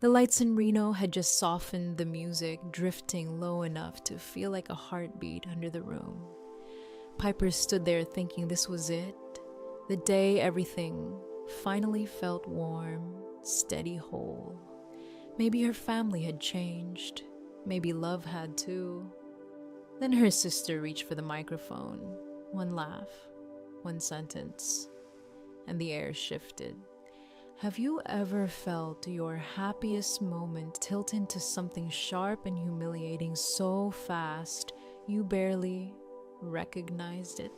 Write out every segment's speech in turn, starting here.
The lights in Reno had just softened the music, drifting low enough to feel like a heartbeat under the room. Piper stood there thinking this was it, the day everything finally felt warm, steady, whole. Maybe her family had changed. Maybe love had too. Then her sister reached for the microphone. One laugh, one sentence, and the air shifted. Have you ever felt your happiest moment tilt into something sharp and humiliating so fast you barely recognized it?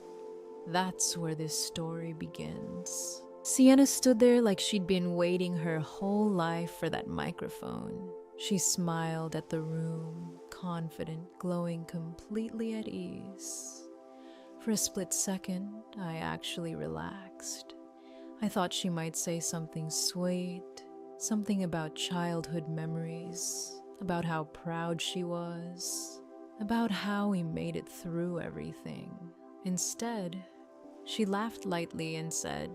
That's where this story begins. Sienna stood there like she'd been waiting her whole life for that microphone. She smiled at the room, confident, glowing completely at ease. For a split second, I actually relaxed. I thought she might say something sweet, something about childhood memories, about how proud she was, about how we made it through everything. Instead, she laughed lightly and said,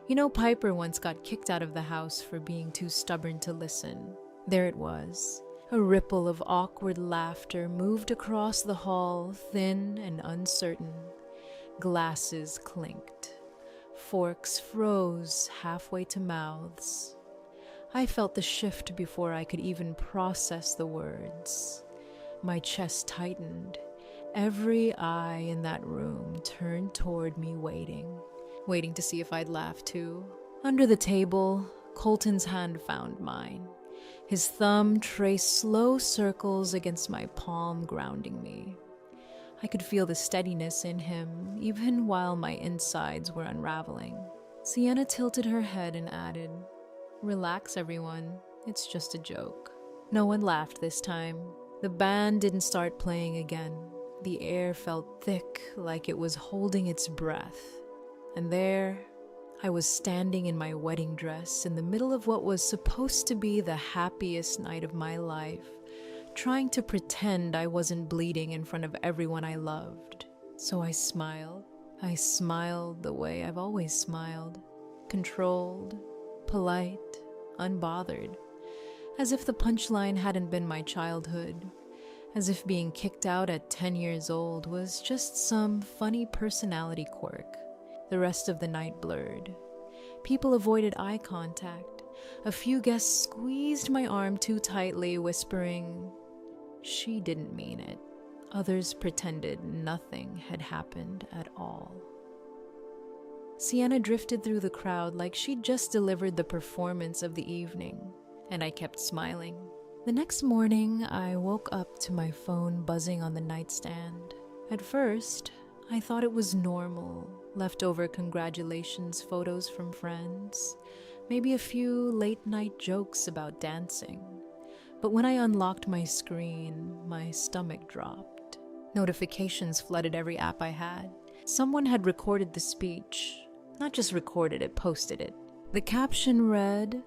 "You know, Piper once got kicked out of the house for being too stubborn to listen." There it was. A ripple of awkward laughter moved across the hall, thin and uncertain. Glasses clinked. Forks froze halfway to mouths. I felt the shift before I could even process the words. My chest tightened. Every eye in that room turned toward me, waiting to see if I'd laugh too. Under the table, Colton's hand found mine. His thumb traced slow circles against my palm, grounding me. I could feel the steadiness in him, even while my insides were unraveling. Sienna tilted her head and added, "Relax, everyone. It's just a joke." No one laughed this time. The band didn't start playing again. The air felt thick, like it was holding its breath. And there, I was standing in my wedding dress in the middle of what was supposed to be the happiest night of my life, trying to pretend I wasn't bleeding in front of everyone I loved. So I smiled. I smiled the way I've always smiled, controlled, polite, unbothered, as if the punchline hadn't been my childhood, as if being kicked out at 10 years old was just some funny personality quirk. The rest of the night blurred. People avoided eye contact. A few guests squeezed my arm too tightly, whispering, "She didn't mean it." Others pretended nothing had happened at all. Sienna drifted through the crowd like she'd just delivered the performance of the evening, and I kept smiling. The next morning, I woke up to my phone buzzing on the nightstand. At first, I thought it was normal, leftover congratulations photos from friends, maybe a few late-night jokes about dancing. But when I unlocked my screen, my stomach dropped. Notifications flooded every app I had. Someone had recorded the speech. Not just recorded it, posted it. The caption read,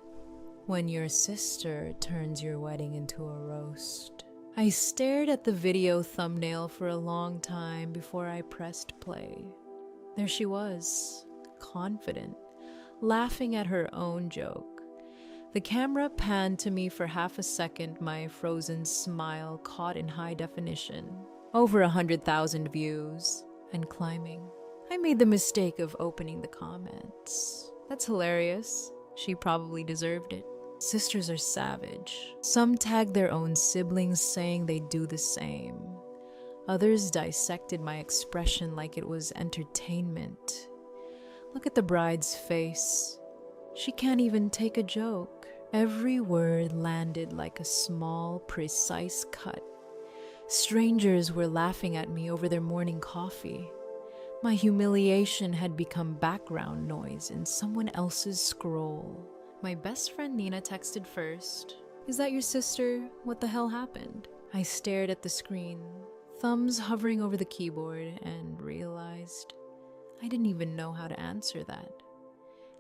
"When your sister turns your wedding into a roast." I stared at the video thumbnail for a long time before I pressed play. There she was, confident, laughing at her own joke. The camera panned to me for half a second, my frozen smile caught in high definition. Over 100,000 views, and climbing. I made the mistake of opening the comments. "That's hilarious. She probably deserved it." Sisters are savage. Some tagged their own siblings saying they'd do the same. Others dissected my expression like it was entertainment. Look at the bride's face. She can't even take a joke. Every word landed like a small, precise cut. Strangers were laughing at me over their morning coffee. My humiliation had become background noise in someone else's scroll. My best friend Nina texted first. "Is that your sister? What the hell happened?" I stared at the screen, thumbs hovering over the keyboard, and realized I didn't even know how to answer that.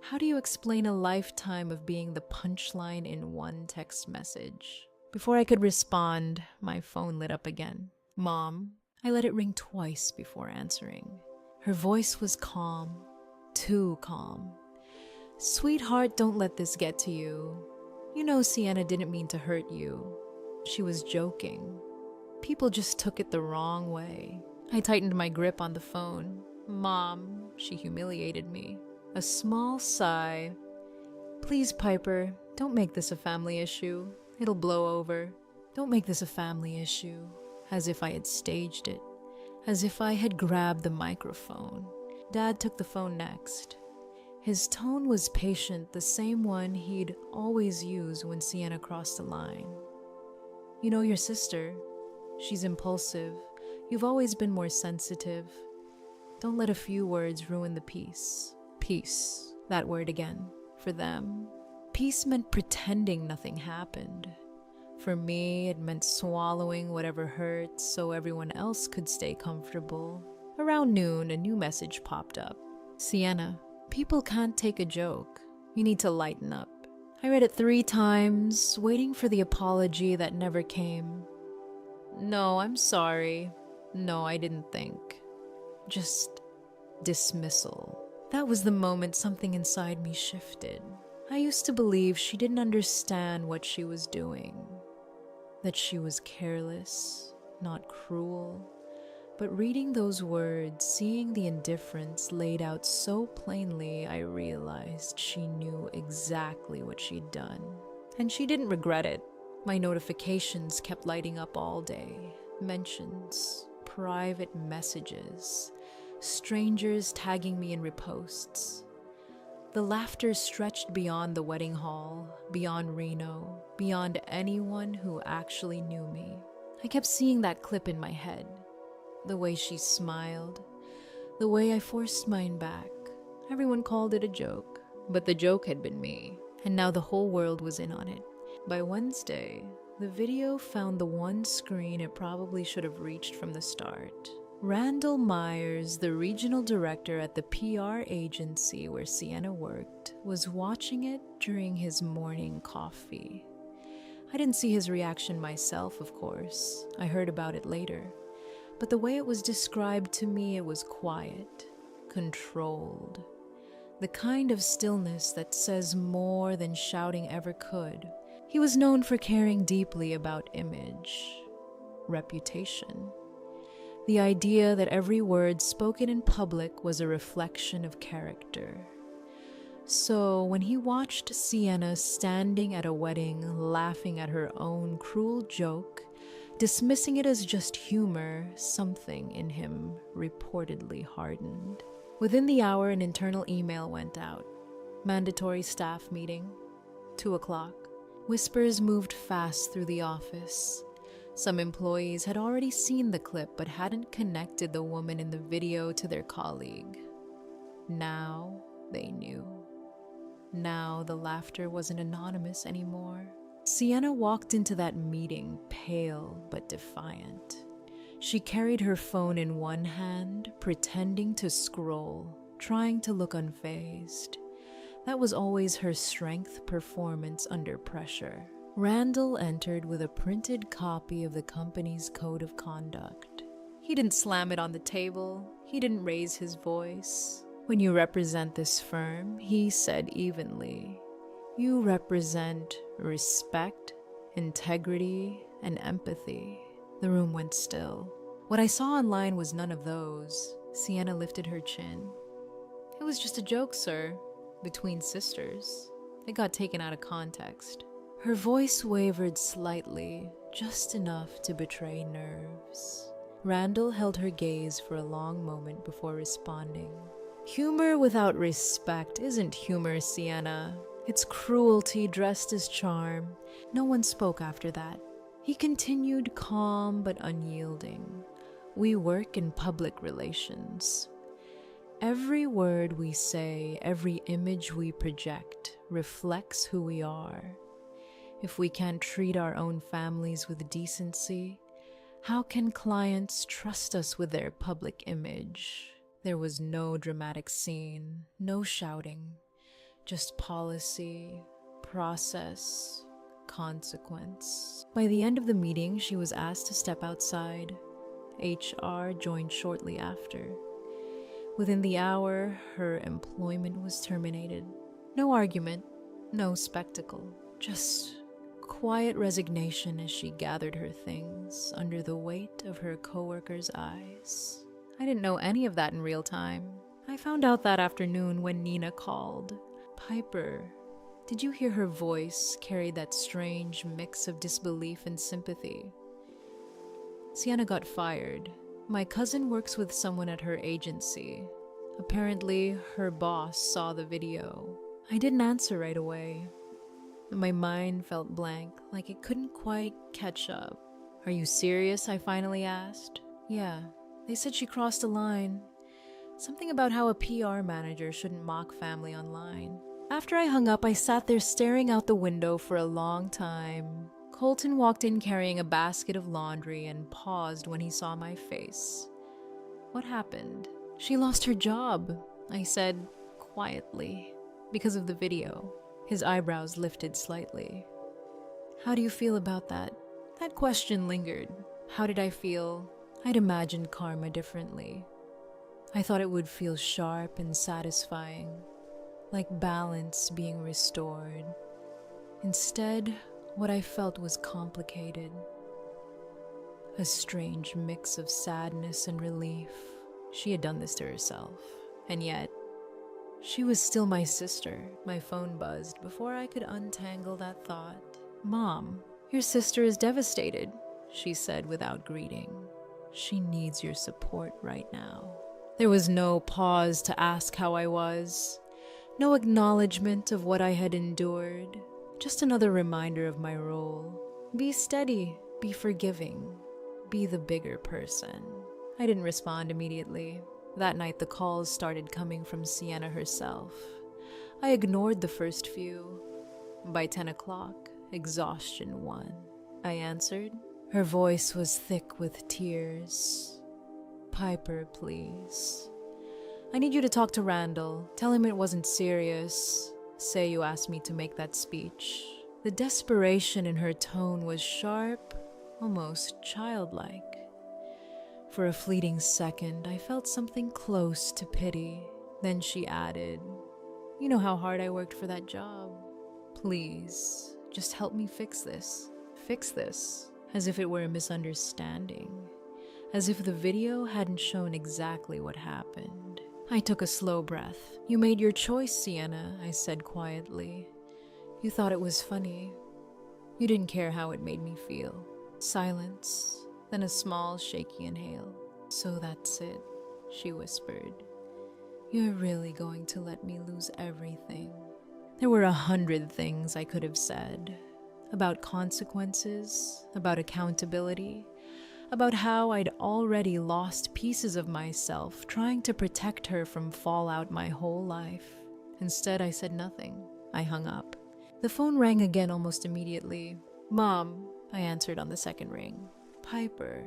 How do you explain a lifetime of being the punchline in one text message? Before I could respond, my phone lit up again. "Mom." I let it ring twice before answering. Her voice was calm, too calm. "Sweetheart, don't let this get to you. You know Sienna didn't mean to hurt you. She was joking. People just took it the wrong way. I tightened my grip on the phone. Mom, she humiliated me. A small sigh. Please, Piper, don't make this a family issue. It'll blow over. Don't make this a family issue. As if I had staged it. As if I had grabbed the microphone. Dad took the phone next. His tone was patient, the same one he'd always use when Sienna crossed the line. You know your sister. She's impulsive. You've always been more sensitive. Don't let a few words ruin the peace. Peace. That word again. For them, peace meant pretending nothing happened. For me, it meant swallowing whatever hurt so everyone else could stay comfortable. Around noon, a new message popped up. Sienna, people can't take a joke. You need to lighten up. I read it 3 times, waiting for the apology that never came. No, I'm sorry. No, I didn't think. Just dismissal. That was the moment something inside me shifted. I used to believe she didn't understand what she was doing. That she was careless, not cruel. But reading those words, seeing the indifference laid out so plainly, I realized she knew exactly what she'd done. And she didn't regret it. My notifications kept lighting up all day. Mentions, private messages, strangers tagging me in reposts. The laughter stretched beyond the wedding hall, beyond Reno, beyond anyone who actually knew me. I kept seeing that clip in my head. The way she smiled, the way I forced mine back. Everyone called it a joke, but the joke had been me, and now the whole world was in on it. By Wednesday, the video found the one screen it probably should have reached from the start. Randall Myers, the regional director at the PR agency where Sienna worked, was watching it during his morning coffee. I didn't see his reaction myself, of course. I heard about it later. But the way it was described to me, it was quiet, controlled. The kind of stillness that says more than shouting ever could. He was known for caring deeply about image, reputation. The idea that every word spoken in public was a reflection of character. So when he watched Sienna standing at a wedding, laughing at her own cruel joke, dismissing it as just humor, something in him reportedly hardened. Within the hour, an internal email went out. Mandatory staff meeting, 2 o'clock. Whispers moved fast through the office. Some employees had already seen the clip but hadn't connected the woman in the video to their colleague. Now they knew. Now the laughter wasn't anonymous anymore. Sienna walked into that meeting pale but defiant. She carried her phone in one hand, pretending to scroll, trying to look unfazed. That was always her strength performance under pressure. Randall entered with a printed copy of the company's code of conduct. He didn't slam it on the table. He didn't raise his voice. When you represent this firm, he said evenly, you represent respect, integrity, and empathy. The room went still. What I saw online was none of those. Sienna lifted her chin. It was just a joke, sir. Between sisters. It got taken out of context. Her voice wavered slightly, just enough to betray nerves. Randall held her gaze for a long moment before responding. Humor without respect isn't humor, Sienna. It's cruelty dressed as charm. No one spoke after that. He continued, calm but unyielding. We work in public relations. Every word we say, every image we project, reflects who we are. If we can't treat our own families with decency, how can clients trust us with their public image? There was no dramatic scene, no shouting, just policy, process, consequence. By the end of the meeting, she was asked to step outside. HR joined shortly after. Within the hour, her employment was terminated. No argument, no spectacle, Just quiet resignation as she gathered her things under the weight of her coworkers' eyes. I didn't know any of that in real time. I found out that afternoon when Nina called. Piper, did you hear her voice carry that strange mix of disbelief and sympathy? Sienna got fired. My cousin works with someone at her agency. Apparently, her boss saw the video. I didn't answer right away. My mind felt blank, like it couldn't quite catch up. Are you serious? I finally asked. Yeah, they said she crossed a line. Something about how a PR manager shouldn't mock family online. After I hung up, I sat there staring out the window for a long time. Colton walked in carrying a basket of laundry and paused when he saw my face. What happened? She lost her job, I said quietly, because of the video. His eyebrows lifted slightly. How do you feel about that? That question lingered. How did I feel? I'd imagined karma differently. I thought it would feel sharp and satisfying, like balance being restored. Instead, what I felt was complicated. A strange mix of sadness and relief. She had done this to herself, and yet, she was still my sister. My phone buzzed before I could untangle that thought. Mom, your sister is devastated, she said without greeting. She needs your support right now. There was no pause to ask how I was, no acknowledgement of what I had endured, just another reminder of my role. Be steady, be forgiving, be the bigger person. I didn't respond immediately. That night, the calls started coming from Sienna herself. I ignored the first few. By 10 o'clock, exhaustion won. I answered. Her voice was thick with tears. Piper, please. I need you to talk to Randall. Tell him it wasn't serious. Say you asked me to make that speech. The desperation in her tone was sharp, almost childlike. For a fleeting second, I felt something close to pity. Then she added, you know how hard I worked for that job. Please, just help me fix this. Fix this. As if it were a misunderstanding. As if the video hadn't shown exactly what happened. I took a slow breath. You made your choice, Sienna, I said quietly. You thought it was funny. You didn't care how it made me feel. Silence. Then a small, shaky inhale. So that's it, she whispered. You're really going to let me lose everything. There were 100 things I could have said. About consequences, about accountability, about how I'd already lost pieces of myself trying to protect her from fallout my whole life. Instead, I said nothing. I hung up. The phone rang again almost immediately. Mom, I answered on the second ring. Piper,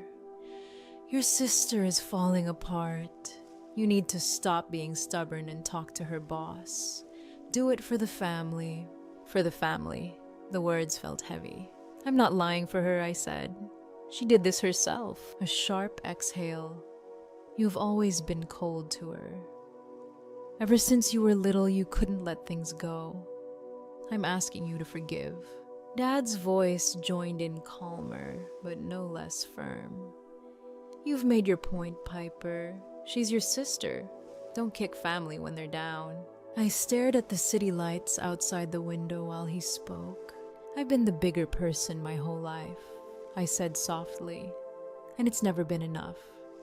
your sister is falling apart. You need to stop being stubborn and talk to her boss. Do it for the family. For the family. The words felt heavy. I'm not lying for her, I said. She did this herself. A sharp exhale. You've always been cold to her. Ever since you were little, you couldn't let things go. I'm asking you to forgive. Dad's voice joined in calmer, but no less firm. You've made your point, Piper. She's your sister. Don't kick family when they're down. I stared at the city lights outside the window while he spoke. I've been the bigger person my whole life, I said softly. And it's never been enough.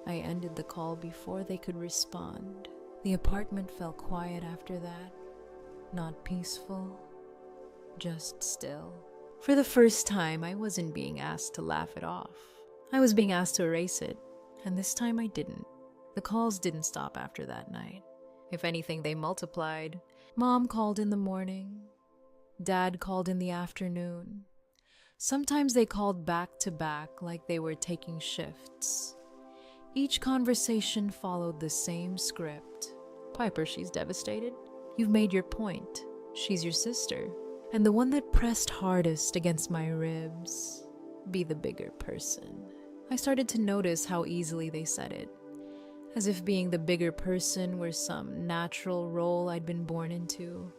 I ended the call before they could respond. The apartment fell quiet after that. Not peaceful, just still. For the first time, I wasn't being asked to laugh it off. I was being asked to erase it, and this time I didn't. The calls didn't stop after that night. If anything, they multiplied. Mom called in the morning. Dad called in the afternoon. Sometimes they called back to back like they were taking shifts. Each conversation followed the same script. Piper, she's devastated. You've made your point. She's your sister. And the one that pressed hardest against my ribs, be the bigger person. I started to notice how easily they said it, as if being the bigger person were some natural role I'd been born into.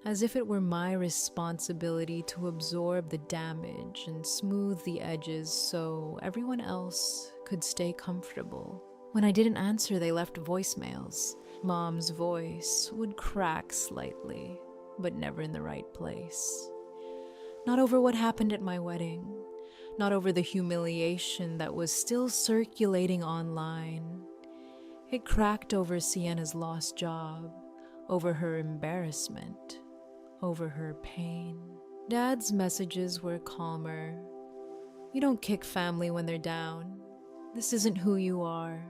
as if it were my responsibility to absorb the damage and smooth the edges so everyone else could stay comfortable. When I didn't answer, they left voicemails. Mom's voice would crack slightly, but never in the right place. Not over what happened at my wedding, not over the humiliation that was still circulating online. It cracked over Sienna's lost job, over her embarrassment, over her pain. Dad's messages were calmer. You don't kick family when they're down. This isn't who you are.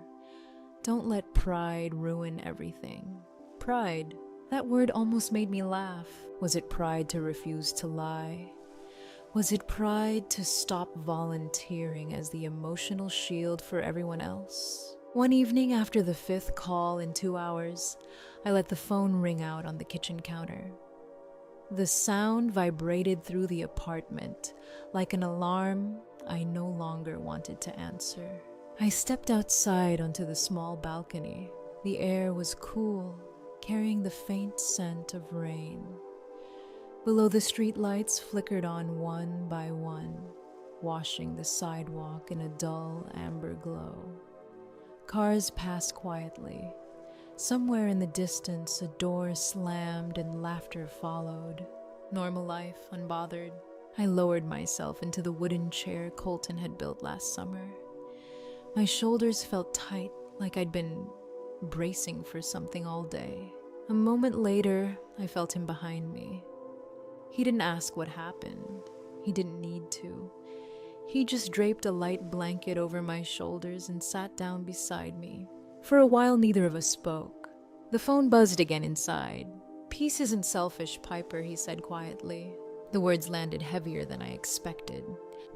Don't let pride ruin everything. Pride. That word almost made me laugh. Was it pride to refuse to lie? Was it pride to stop volunteering as the emotional shield for everyone else? One evening after the 5th call in 2 hours, I let the phone ring out on the kitchen counter. The sound vibrated through the apartment like an alarm I no longer wanted to answer. I stepped outside onto the small balcony. The air was cool, carrying the faint scent of rain. Below, the streetlights flickered on one by one, washing the sidewalk in a dull amber glow. Cars passed quietly. Somewhere in the distance, a door slammed and laughter followed. Normal life, unbothered. I lowered myself into the wooden chair Colton had built last summer. My shoulders felt tight, like I'd been bracing for something all day. A moment later, I felt him behind me. He didn't ask what happened. He didn't need to. He just draped a light blanket over my shoulders and sat down beside me. For a while, neither of us spoke. The phone buzzed again inside. "Peace isn't selfish, Piper," he said quietly. The words landed heavier than I expected.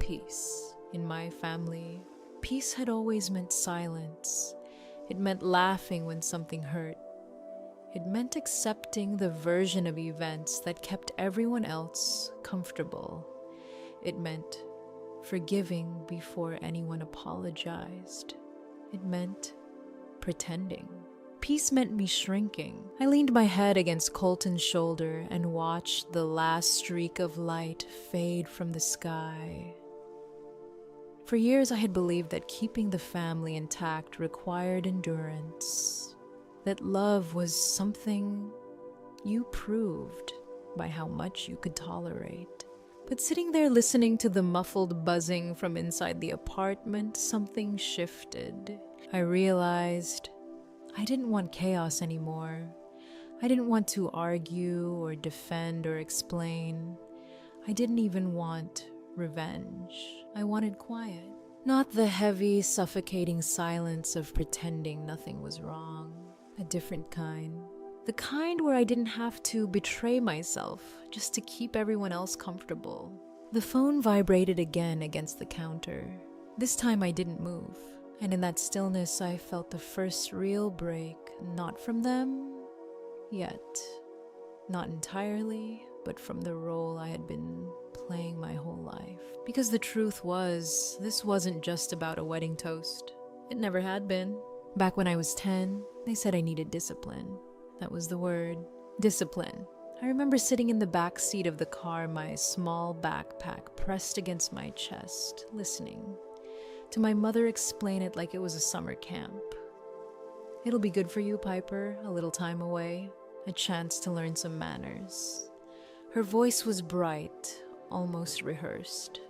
Peace. In my family, peace had always meant silence. It meant laughing when something hurt. It meant accepting the version of events that kept everyone else comfortable. It meant forgiving before anyone apologized. It meant pretending. Peace meant me shrinking. I leaned my head against Colton's shoulder and watched the last streak of light fade from the sky. For years, I had believed that keeping the family intact required endurance, that love was something you proved by how much you could tolerate. But sitting there listening to the muffled buzzing from inside the apartment, something shifted. I realized I didn't want chaos anymore. I didn't want to argue or defend or explain. I didn't even want revenge. I wanted quiet. Not the heavy, suffocating silence of pretending nothing was wrong. A different kind. The kind where I didn't have to betray myself just to keep everyone else comfortable. The phone vibrated again against the counter. This time I didn't move. And in that stillness, I felt the first real break, not from them yet. Not entirely, but from the role I had been playing my whole life. Because the truth was, this wasn't just about a wedding toast. It never had been. Back when I was 10, they said I needed discipline. That was the word. Discipline. I remember sitting in the back seat of the car, my small backpack pressed against my chest, listening to my mother explain it like it was a summer camp. "It'll be good for you, Piper, a little time away, a chance to learn some manners." Her voice was bright, almost rehearsed.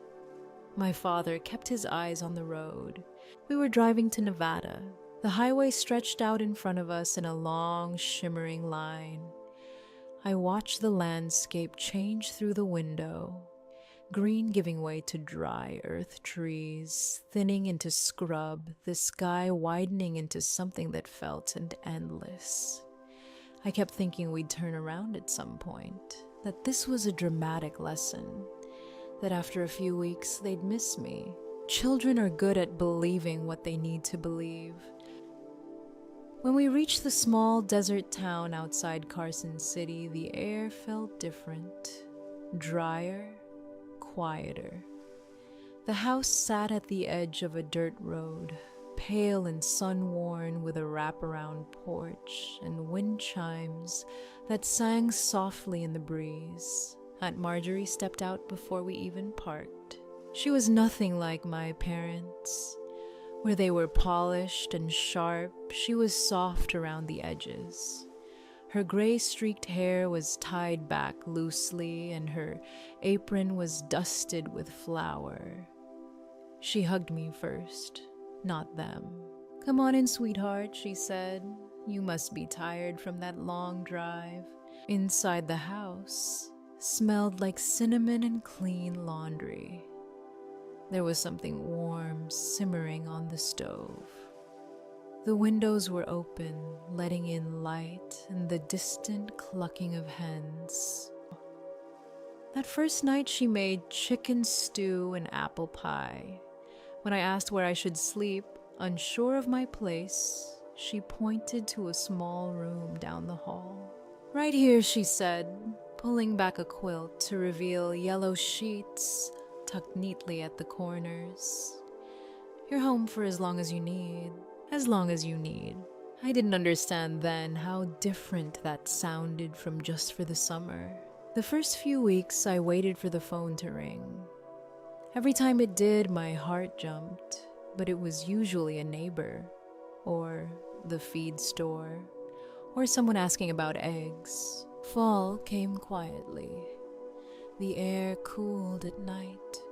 My father kept his eyes on the road. We were driving to Nevada. The highway stretched out in front of us in a long, shimmering line. I watched the landscape change through the window. Green giving way to dry earth trees, thinning into scrub, the sky widening into something that felt endless. I kept thinking we'd turn around at some point, that this was a dramatic lesson, that after a few weeks they'd miss me. Children are good at believing what they need to believe. When we reached the small desert town outside Carson City, the air felt different, drier, quieter. The house sat at the edge of a dirt road. pale and sun-worn, with a wraparound porch and wind chimes that sang softly in the breeze. Aunt Marjorie stepped out before we even parked. She was nothing like my parents. Where they were polished and sharp, she was soft around the edges. Her gray-streaked hair was tied back loosely, and her apron was dusted with flour. She hugged me first, not them. "Come on in, sweetheart," she said. "You must be tired from that long drive." Inside the house smelled like cinnamon and clean laundry. There was something warm simmering on the stove. The windows were open, letting in light and the distant clucking of hens. That first night she made chicken stew and apple pie. When I asked where I should sleep, unsure of my place, she pointed to a small room down the hall. "Right here," she said, pulling back a quilt to reveal yellow sheets tucked neatly at the corners. "You're home for as long as you need. As long as you need." I didn't understand then how different that sounded from just for the summer. The first few weeks, I waited for the phone to ring. Every time it did, my heart jumped, but it was usually a neighbor, or the feed store, or someone asking about eggs. Fall came quietly. The air cooled at night.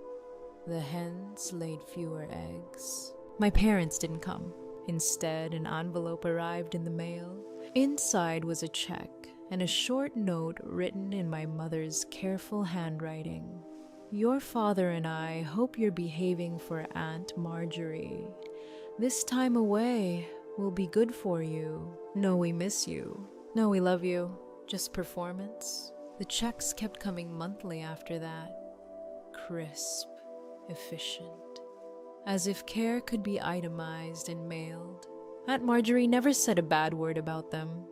The hens laid fewer eggs. My parents didn't come. Instead, an envelope arrived in the mail. Inside was a check and a short note written in my mother's careful handwriting. "Your father and I hope you're behaving for Aunt Marjorie. This time away will be good for you. No, we miss you. No, we love you. Just performance." The checks kept coming monthly after that. Crisp, efficient. As if care could be itemized and mailed. Aunt Marjorie never said a bad word about them.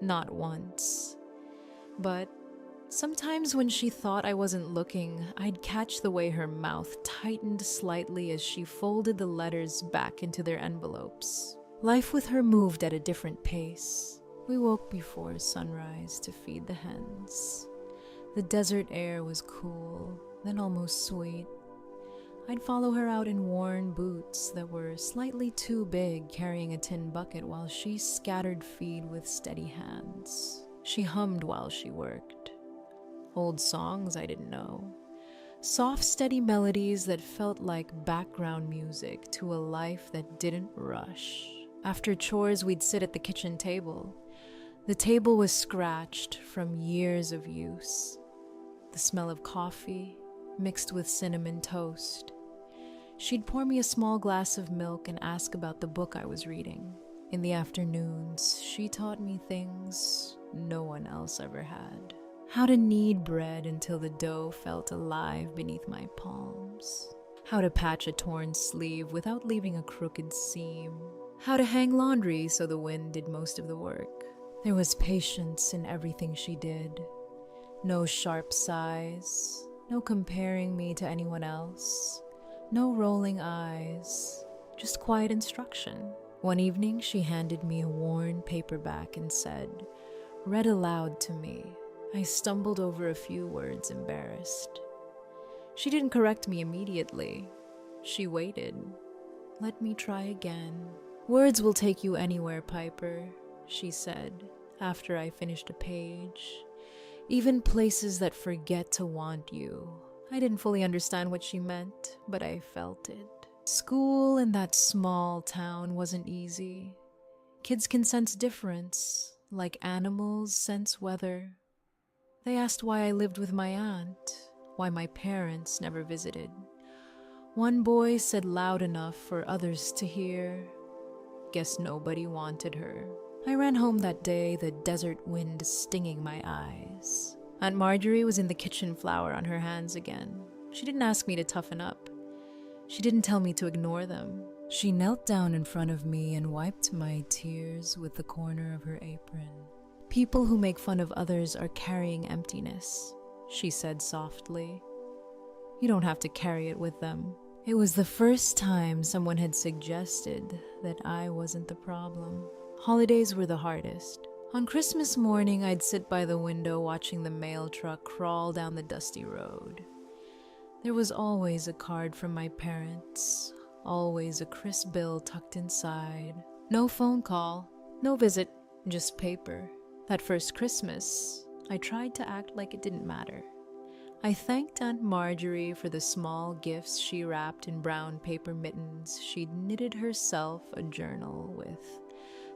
Not once. But sometimes when she thought I wasn't looking, I'd catch the way her mouth tightened slightly as she folded the letters back into their envelopes. Life with her moved at a different pace. We woke before sunrise to feed the hens. The desert air was cool, then almost sweet. I'd follow her out in worn boots that were slightly too big, carrying a tin bucket while she scattered feed with steady hands. She hummed while she worked. Old songs I didn't know. Soft, steady melodies that felt like background music to a life that didn't rush. After chores, we'd sit at the kitchen table. The table was scratched from years of use. The smell of coffee mixed with cinnamon toast. She'd pour me a small glass of milk and ask about the book I was reading. In the afternoons, she taught me things no one else ever had. How to knead bread until the dough felt alive beneath my palms. How to patch a torn sleeve without leaving a crooked seam. How to hang laundry so the wind did most of the work. There was patience in everything she did. No sharp sighs, no comparing me to anyone else. No rolling eyes, just quiet instruction. One evening, she handed me a worn paperback and said, "Read aloud to me." I stumbled over a few words, embarrassed. She didn't correct me immediately. She waited. "Let me try again." "Words will take you anywhere, Piper," she said, after I finished a page. "Even places that forget to want you." I didn't fully understand what she meant, but I felt it. School in that small town wasn't easy. Kids can sense difference, like animals sense weather. They asked why I lived with my aunt, why my parents never visited. One boy said loud enough for others to hear. Guess nobody wanted her. I ran home that day, the desert wind stinging my eyes. Aunt Marjorie was in the kitchen, flour on her hands again. She didn't ask me to toughen up. She didn't tell me to ignore them. She knelt down in front of me and wiped my tears with the corner of her apron. "People who make fun of others are carrying emptiness," she said softly. "You don't have to carry it with them. It was the first time someone had suggested that I wasn't the problem. Holidays were the hardest. On Christmas morning, I'd sit by the window watching the mail truck crawl down the dusty road. There was always a card from my parents, always a crisp bill tucked inside. No phone call, no visit, just paper. That first Christmas, I tried to act like it didn't matter. I thanked Aunt Marjorie for the small gifts she wrapped in brown paper mittens. She'd knitted herself a journal with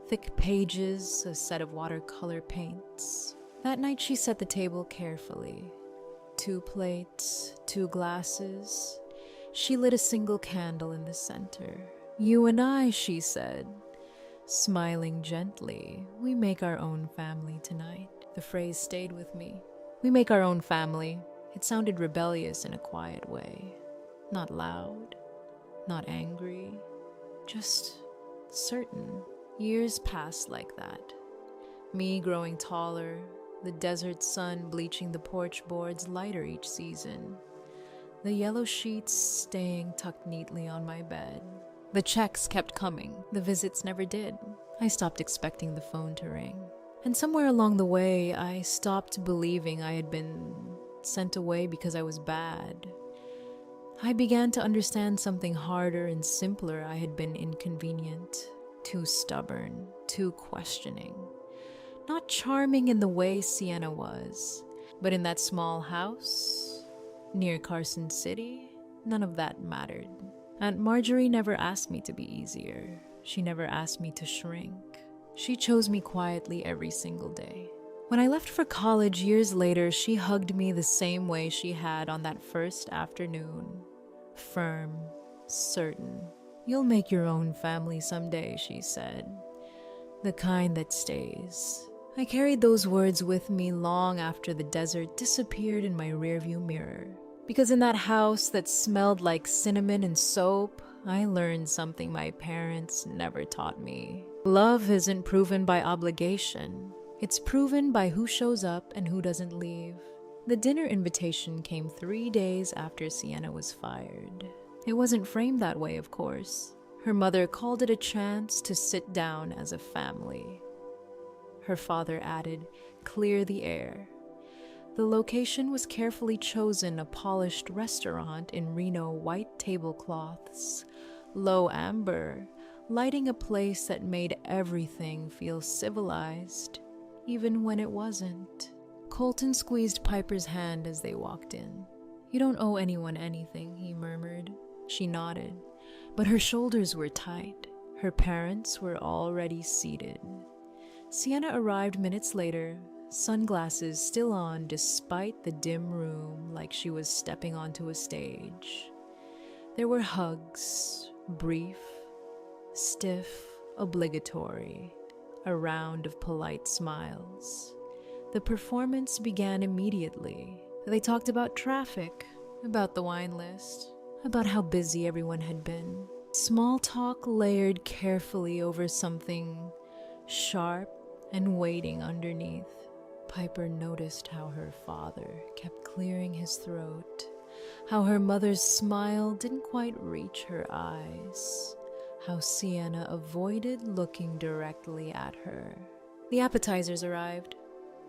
thick pages, a set of watercolor paints. That night she set the table carefully. 2 plates, 2 glasses. She lit a single candle in the center. "You and I," she said, smiling gently, "we make our own family tonight." The phrase stayed with me. We make our own family. It sounded rebellious in a quiet way. Not loud, not angry, just certain. Years passed like that. Me growing taller, the desert sun bleaching the porch boards lighter each season, the yellow sheets staying tucked neatly on my bed. The checks kept coming, the visits never did. I stopped expecting the phone to ring. And somewhere along the way, I stopped believing I had been sent away because I was bad. I began to understand something harder and simpler. I had been inconvenient, too stubborn, too questioning. Not charming in the way Sienna was, but in that small house near Carson City, none of that mattered. Aunt Marjorie never asked me to be easier. She never asked me to shrink. She chose me quietly every single day. When I left for college years later, she hugged me the same way she had on that first afternoon. Firm, certain. "You'll make your own family someday," she said. "The kind that stays." I carried those words with me long after the desert disappeared in my rearview mirror. Because in that house that smelled like cinnamon and soap, I learned something my parents never taught me. Love isn't proven by obligation. It's proven by who shows up and who doesn't leave. The dinner invitation came 3 days after Sienna was fired. It wasn't framed that way, of course. Her mother called it a chance to sit down as a family. Her father added, "Clear the air." The location was carefully chosen, a polished restaurant in Reno, white tablecloths, low amber, lighting a place that made everything feel civilized, even when it wasn't. Colton squeezed Piper's hand as they walked in. "You don't owe anyone anything," he murmured. She nodded, but her shoulders were tight. Her parents were already seated. Sienna arrived minutes later, sunglasses still on despite the dim room, like she was stepping onto a stage. There were hugs, brief, stiff, obligatory, a round of polite smiles. The performance began immediately. They talked about traffic, about the wine list, about how busy everyone had been. Small talk layered carefully over something sharp and waiting underneath. Piper noticed how her father kept clearing his throat, how her mother's smile didn't quite reach her eyes, how Sienna avoided looking directly at her. The appetizers arrived.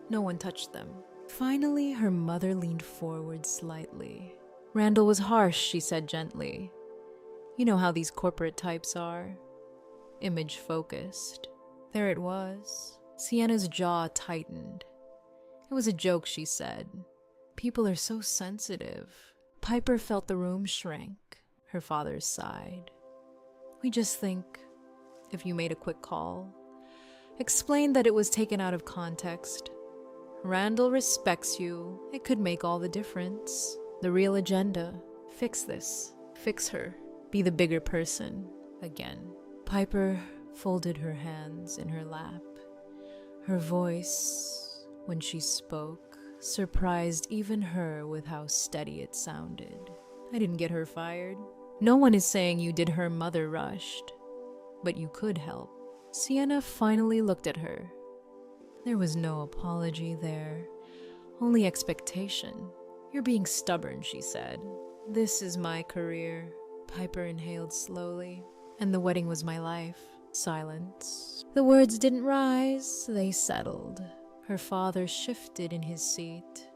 No one touched them. Finally, her mother leaned forward slightly. "Randall was harsh," she said gently. "You know how these corporate types are. Image-focused." There it was. Sienna's jaw tightened. It was a joke, she said. "People are so sensitive." Piper felt the room shrink. Her father sighed. "We just think if you made a quick call, explained that it was taken out of context. Randall respects you. It could make all the difference. The real agenda. Fix this. Fix her. Be the bigger person. Again." Piper folded her hands in her lap. Her voice, when she spoke, surprised even her with how steady it sounded. "I didn't get her fired. No one is saying you did her mother rushed. But you could help." Sienna finally looked at her. There was no apology there, only expectation. "You're being stubborn," she said. "This is my career." Piper inhaled slowly. And the wedding was my life. Silence. The words didn't rise, they settled. Her father shifted in his seat.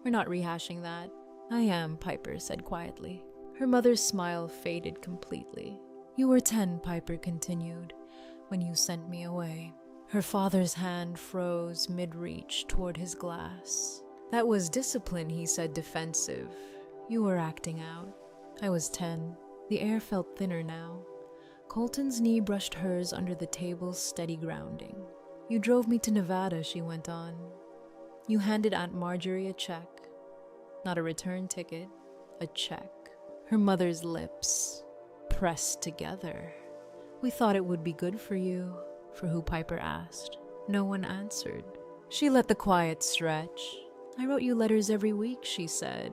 We're not rehashing that. I am, Piper said quietly. Her mother's smile faded completely. You were 10, Piper continued, when you sent me away. Her father's hand froze mid-reach toward his glass. That was discipline, he said, defensive. You were acting out. I was 10. The air felt thinner now. Colton's knee brushed hers under the table's steady grounding. You drove me to Nevada, she went on. You handed Aunt Marjorie a check. Not a return ticket, a check. Her mother's lips pressed together. We thought it would be good for you, for who Piper asked. No one answered. She let the quiet stretch. I wrote you letters every week, she said.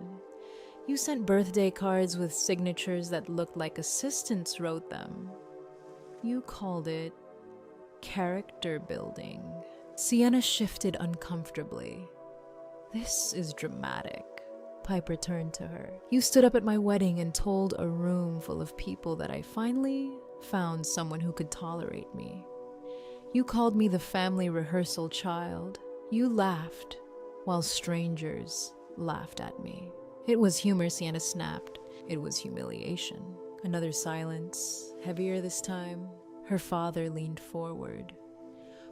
You sent birthday cards with signatures that looked like assistants wrote them. You called it character building. Sienna shifted uncomfortably. This is dramatic. Piper turned to her. You stood up at my wedding and told a room full of people that I finally found someone who could tolerate me. You called me the family rehearsal child. You laughed while strangers laughed at me. It was humor, Sienna snapped. It was humiliation. Another silence, heavier this time. Her father leaned forward.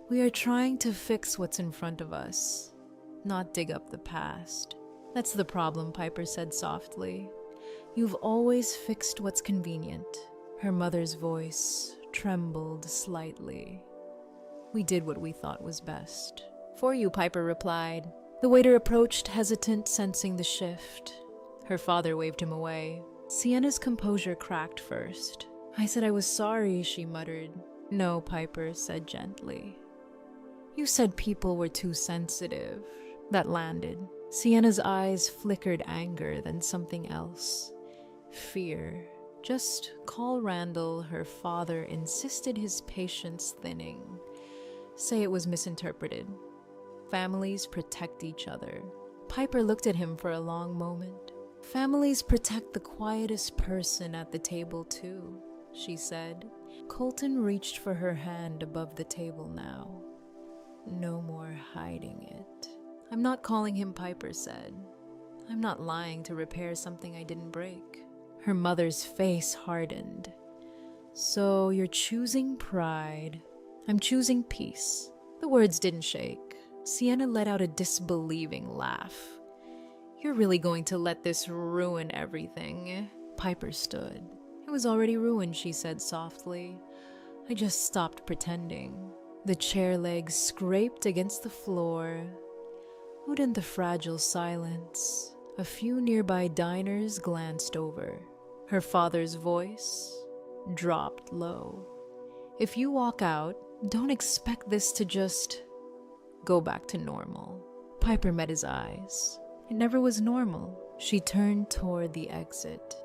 We are trying to fix what's in front of us, not dig up the past. That's the problem, Piper said softly. You've always fixed what's convenient. Her mother's voice trembled slightly. We did what we thought was best. For you, Piper replied. The waiter approached, hesitant, sensing the shift. Her father waved him away. Sienna's composure cracked first. I said I was sorry, she muttered. No, Piper said gently. You said people were too sensitive. That landed. Sienna's eyes flickered anger, then something else. Fear. Just call Randall, her father insisted, his patience thinning. Say it was misinterpreted. Families protect each other. Piper looked at him for a long moment. Families protect the quietest person at the table too, she said. Colton reached for her hand above the table now. No more hiding it. I'm not calling him, Piper said. I'm not lying to repair something I didn't break. Her mother's face hardened. So you're choosing pride. I'm choosing peace. The words didn't shake. Sienna let out a disbelieving laugh. You're really going to let this ruin everything? Piper stood. It was already ruined, she said softly. I just stopped pretending. The chair legs scraped against the floor. Out in the fragile silence, a few nearby diners glanced over. Her father's voice dropped low. If you walk out, don't expect this to just go back to normal. Piper met his eyes. It never was normal. She turned toward the exit.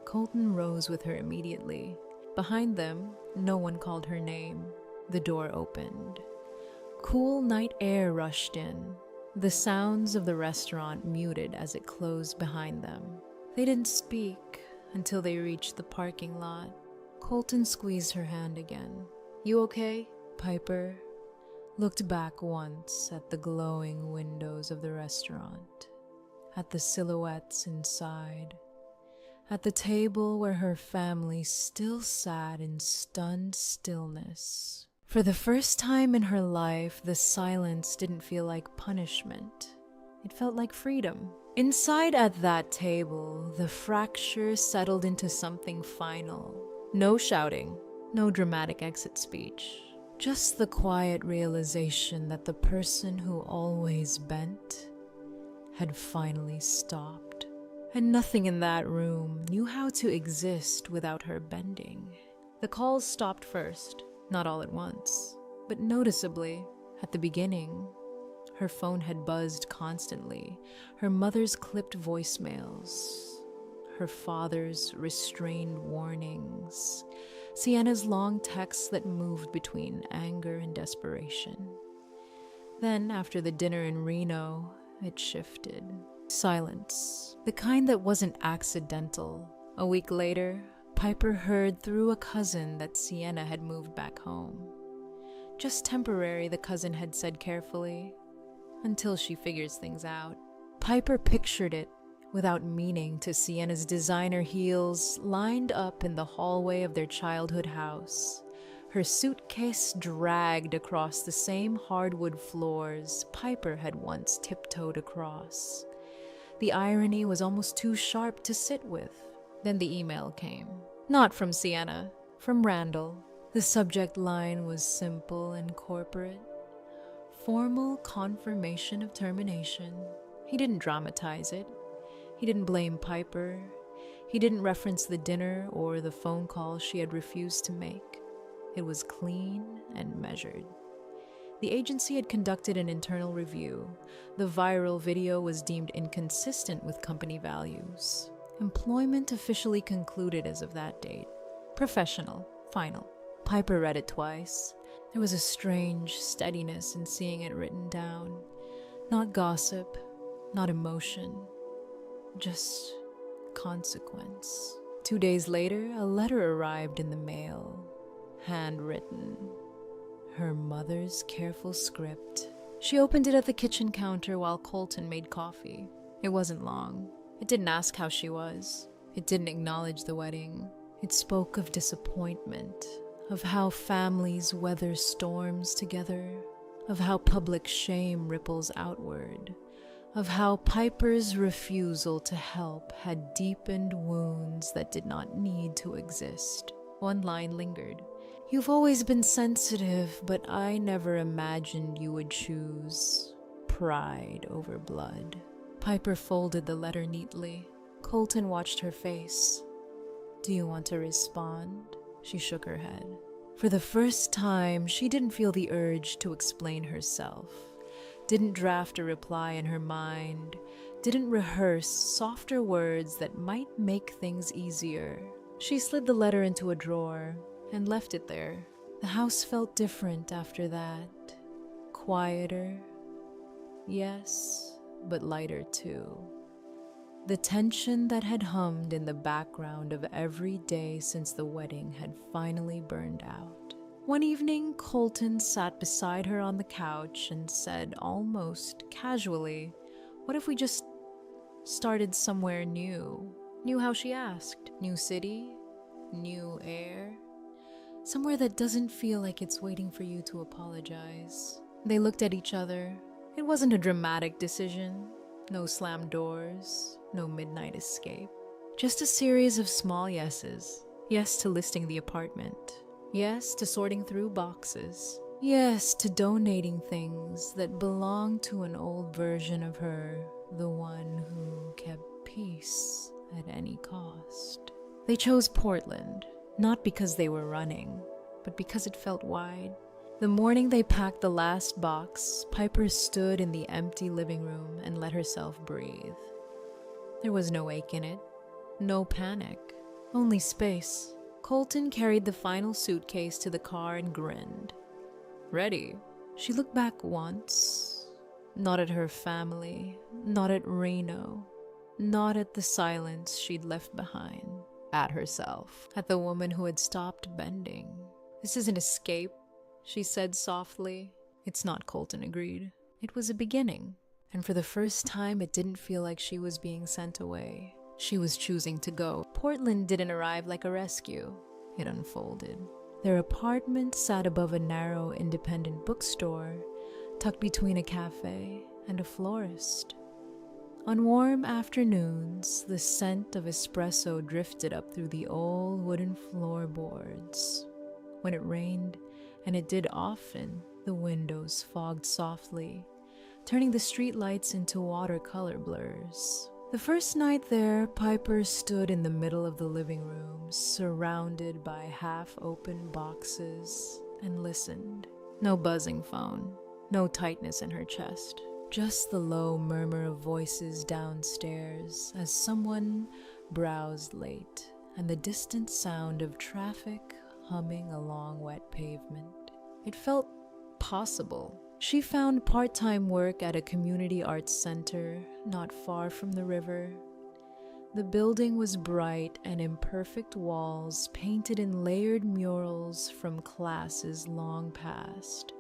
Colton rose with her immediately. Behind them, no one called her name. The door opened. Cool night air rushed in. The sounds of the restaurant muted as it closed behind them. They didn't speak until they reached the parking lot. Colton squeezed her hand again. You okay? Piper looked back once at the glowing windows of the restaurant, at the silhouettes inside, at the table where her family still sat in stunned stillness. For the first time in her life, the silence didn't feel like punishment. It felt like freedom. Inside at that table, the fracture settled into something final. No shouting, no dramatic exit speech. Just the quiet realization that the person who always bent had finally stopped. And nothing in that room knew how to exist without her bending. The calls stopped first, not all at once, but noticeably. At the beginning, her phone had buzzed constantly, her mother's clipped voicemails, her father's restrained warnings, Sienna's long texts that moved between anger and desperation. Then, after the dinner in Reno, it shifted. Silence. The kind that wasn't accidental, A week later, Piper heard through a cousin that Sienna had moved back home. Just temporary, the cousin had said carefully, until she figures things out. Piper pictured it, without meaning, to Sienna's designer heels lined up in the hallway of their childhood house. Her suitcase dragged across the same hardwood floors Piper had once tiptoed across. The irony was almost too sharp to sit with. Then the email came. Not from Sienna, from Randall. The subject line was simple and corporate. Formal confirmation of termination. He didn't dramatize it. He didn't blame Piper. He didn't reference the dinner or the phone call she had refused to make. It was clean and measured. The agency had conducted an internal review. The viral video was deemed inconsistent with company values. Employment officially concluded as of that date. Professional. Final. Piper read it twice. There was a strange steadiness in seeing it written down. Not gossip, not emotion, just consequence. 2 days later, a letter arrived in the mail. Handwritten. Her mother's careful script. She opened it at the kitchen counter while Colton made coffee. It wasn't long. It didn't ask how she was. It didn't acknowledge the wedding. It spoke of disappointment, of how families weather storms together, of how public shame ripples outward, of how Piper's refusal to help had deepened wounds that did not need to exist. One line lingered. "You've always been sensitive, but I never imagined you would choose pride over blood." Piper folded the letter neatly. Colton watched her face. "Do you want to respond?" She shook her head. For the first time, she didn't feel the urge to explain herself, didn't draft a reply in her mind, didn't rehearse softer words that might make things easier. She slid the letter into a drawer and left it there. The house felt different after that. Quieter, yes, but lighter too. The tension that had hummed in the background of every day since the wedding had finally burned out. One evening, Colton sat beside her on the couch and said almost casually, "What if we just started somewhere new?" Knew how she asked. New city, new air. Somewhere that doesn't feel like it's waiting for you to apologize. They looked at each other. It wasn't a dramatic decision. No slammed doors, no midnight escape. Just a series of small yeses. Yes to listing the apartment. Yes to sorting through boxes. Yes to donating things that belonged to an old version of her, the one who kept peace at any cost. They chose Portland, not because they were running, but because it felt wide. The morning they packed the last box, Piper stood in the empty living room and let herself breathe. There was no ache in it, no panic, only space. Colton carried the final suitcase to the car and grinned. "Ready?" She looked back once, not at her family, not at Reno, not at the silence she'd left behind, at herself, at the woman who had stopped bending. "This isn't escape," she said softly. "It's not," Colton agreed. It was a beginning, and for the first time it didn't feel like she was being sent away. She was choosing to go. Portland didn't arrive like a rescue. It unfolded. Their apartment sat above a narrow independent bookstore, tucked between a cafe and a florist. On warm afternoons, the scent of espresso drifted up through the old wooden floorboards. When it rained, and it did often, the windows fogged softly, turning the streetlights into watercolor blurs. The first night there, Piper stood in the middle of the living room, surrounded by half-open boxes, and listened. No buzzing phone, no tightness in her chest, just the low murmur of voices downstairs as someone browsed late, and the distant sound of traffic humming along wet pavement. It felt possible. She found part-time work at a community arts center not far from the river. The building was bright and imperfect walls painted in layered murals from classes long past.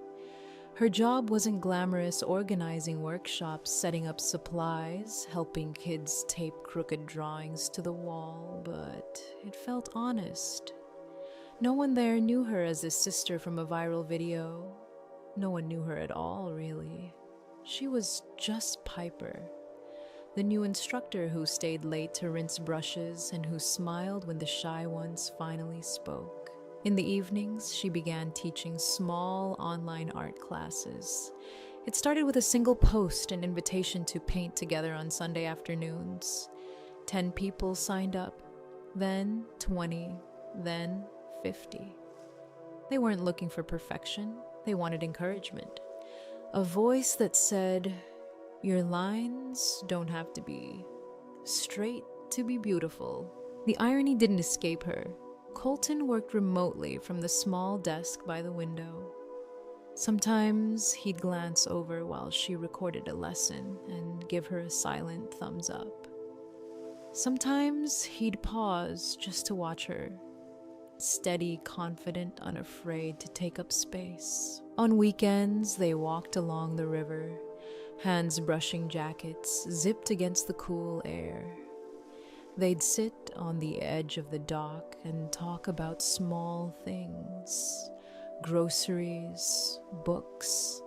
Her job wasn't glamorous organizing workshops, setting up supplies, helping kids tape crooked drawings to the wall, but it felt honest. No one there knew her as a sister from a viral video. No one knew her at all, really. She was just Piper, the new instructor who stayed late to rinse brushes and who smiled when the shy ones finally spoke. In the evenings, she began teaching small online art classes. It started with a single post, an invitation to paint together on Sunday afternoons. 10 people signed up, then 20, then 50. They weren't looking for perfection, they wanted encouragement. A voice that said, "Your lines don't have to be straight to be beautiful." The irony didn't escape her. Colton worked remotely from the small desk by the window. Sometimes he'd glance over while she recorded a lesson and give her a silent thumbs up. Sometimes he'd pause just to watch her, steady, confident, unafraid to take up space. On weekends, they walked along the river, hands brushing jackets zipped against the cool air. They'd sit on the edge of the dock and talk about small things, groceries, books,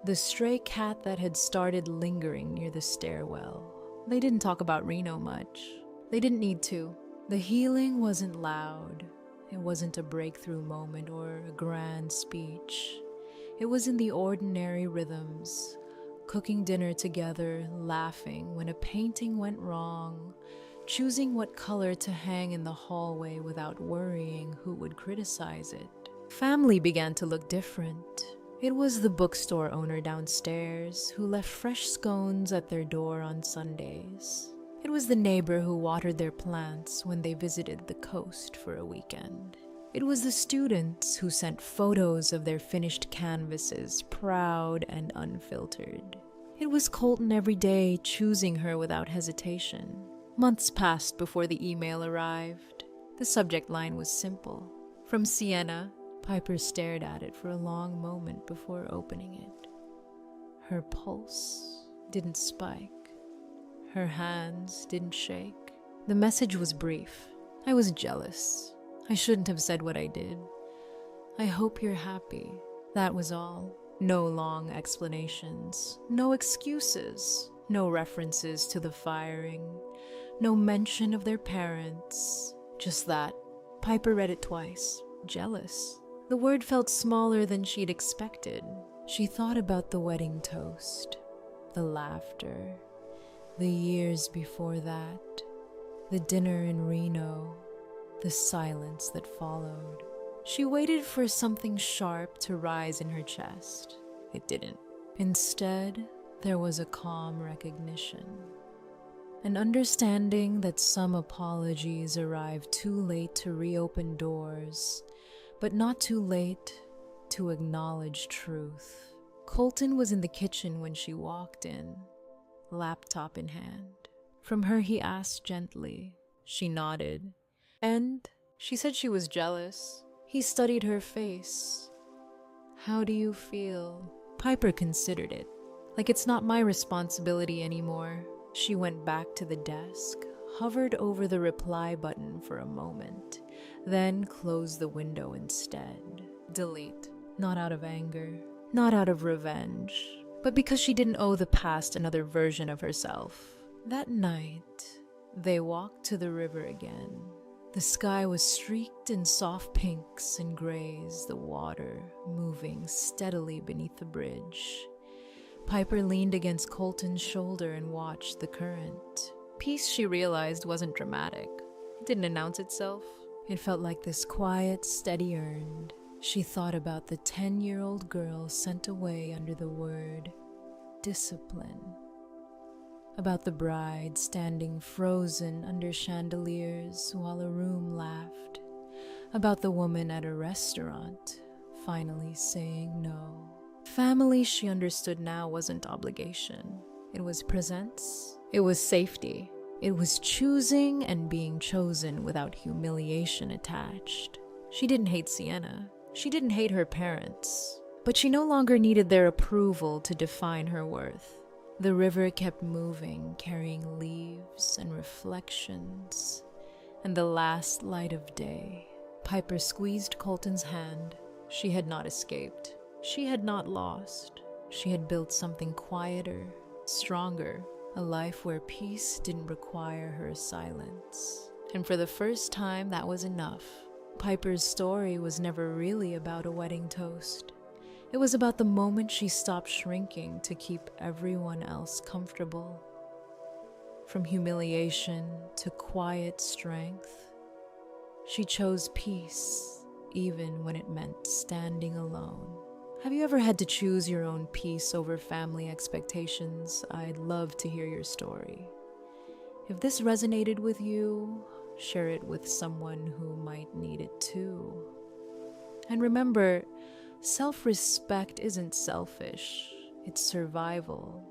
the stray cat that had started lingering near the stairwell. They didn't talk about Reno much. They didn't need to. The healing wasn't loud. It wasn't a breakthrough moment or a grand speech. It was in the ordinary rhythms, cooking dinner together, laughing when a painting went wrong, choosing what color to hang in the hallway without worrying who would criticize it. Family began to look different. It was the bookstore owner downstairs who left fresh scones at their door on Sundays. It was the neighbor who watered their plants when they visited the coast for a weekend. It was the students who sent photos of their finished canvases, proud and unfiltered. It was Colton every day choosing her without hesitation. Months passed before the email arrived. The subject line was simple. From Sienna. Piper stared at it for a long moment before opening it. Her pulse didn't spike. Her hands didn't shake. The message was brief. I was jealous. I shouldn't have said what I did. I hope you're happy. That was all. No long explanations. No excuses. No references to the firing. No mention of their parents. Just that. Piper read it twice. Jealous. The word felt smaller than she'd expected. She thought about the wedding toast, the laughter, the years before that, the dinner in Reno, the silence that followed. She waited for something sharp to rise in her chest. It didn't. Instead, there was a calm recognition. An understanding that some apologies arrived too late to reopen doors, but not too late to acknowledge truth. Colton was in the kitchen when she walked in, laptop in hand. From her, he asked gently. She nodded. And she said she was jealous. He studied her face. How do you feel? Piper considered it. Like it's not my responsibility anymore. She went back to the desk, hovered over the reply button for a moment, then closed the window instead. Delete. Not out of anger, not out of revenge, but because she didn't owe the past another version of herself. That night, they walked to the river again. The sky was streaked in soft pinks and grays, the water moving steadily beneath the bridge. Piper leaned against Colton's shoulder and watched the current. Peace, she realized, wasn't dramatic. It didn't announce itself. It felt like this quiet, steady earned. She thought about the 10-year-old girl sent away under the word discipline. About the bride standing frozen under chandeliers while a room laughed. About the woman at a restaurant finally saying no. Family, she understood now, wasn't obligation. It was presence. It was safety. It was choosing and being chosen without humiliation attached. She didn't hate Sienna. She didn't hate her parents. But she no longer needed their approval to define her worth. The river kept moving, carrying leaves and reflections. And the last light of day, Piper squeezed Colton's hand. She had not escaped. She had not lost. She had built something quieter, stronger, a life where peace didn't require her silence. And for the first time, that was enough. Piper's story was never really about a wedding toast. It was about the moment she stopped shrinking to keep everyone else comfortable. From humiliation to quiet strength, she chose peace, even when it meant standing alone. Have you ever had to choose your own peace over family expectations? I'd love to hear your story. If this resonated with you, share it with someone who might need it too. And remember, self-respect isn't selfish, it's survival.